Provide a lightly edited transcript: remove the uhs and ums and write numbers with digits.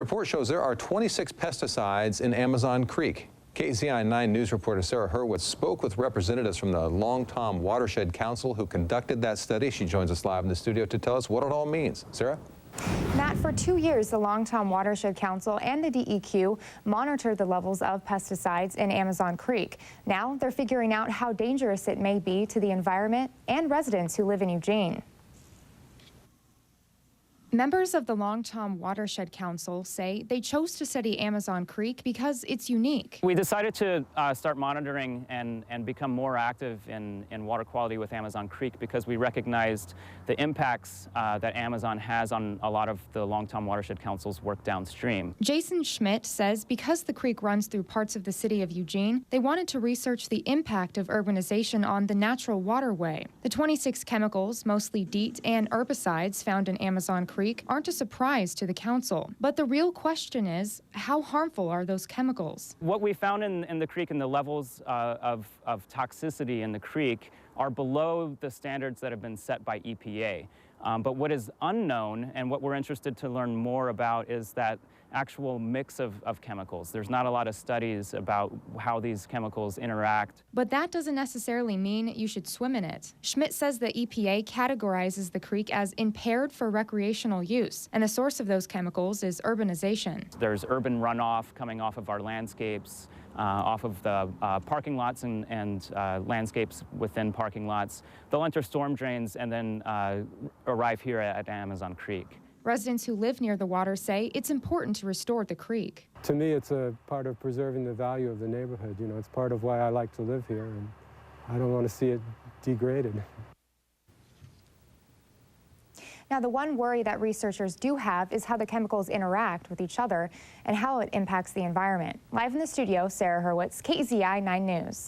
Report shows there are 26 pesticides in Amazon Creek. KZI 9 News reporter Sarah Hurwitz spoke with representatives from the Long Tom Watershed Council who conducted that study. She joins us live in the studio to tell us what it all means. Sarah? Matt, for 2 years, the Long Tom Watershed Council and the DEQ monitored the levels of pesticides in Amazon Creek. Now they're figuring out how dangerous it may be to the environment and residents who live in Eugene. Members of the Long Tom Watershed Council say they chose to study Amazon Creek because it's unique. We decided to start monitoring and become more active in water quality with Amazon Creek because we recognized the impacts that Amazon has on a lot of the Long Tom Watershed Council's work downstream. Jason Schmidt says because the creek runs through parts of the city of Eugene, they wanted to research the impact of urbanization on the natural waterway. The 26 chemicals, mostly DEET and herbicides found in Amazon Creek, aren't a surprise to the council. But the real question is, how harmful are those chemicals? What we found in the creek and the levels of toxicity in the creek are below the standards that have been set by EPA. But what is unknown and what we're interested to learn more about is that actual mix of chemicals. There's not a lot of studies about how these chemicals interact. But that doesn't necessarily mean you should swim in it. Schmidt says the EPA categorizes the creek as impaired for recreational use, and the source of those chemicals is urbanization. There's urban runoff coming off of our landscapes, off of the parking lots and landscapes within parking lots. They'll enter storm drains and then arrive here at Amazon Creek. Residents who live near the water say it's important to restore the creek. To me, it's a part of preserving the value of the neighborhood. You know, it's part of why I like to live here, and I don't want to see it degraded. Now, the one worry that researchers do have is how the chemicals interact with each other and how it impacts the environment. Live in the studio, Sarah Hurwitz, KZI 9 News.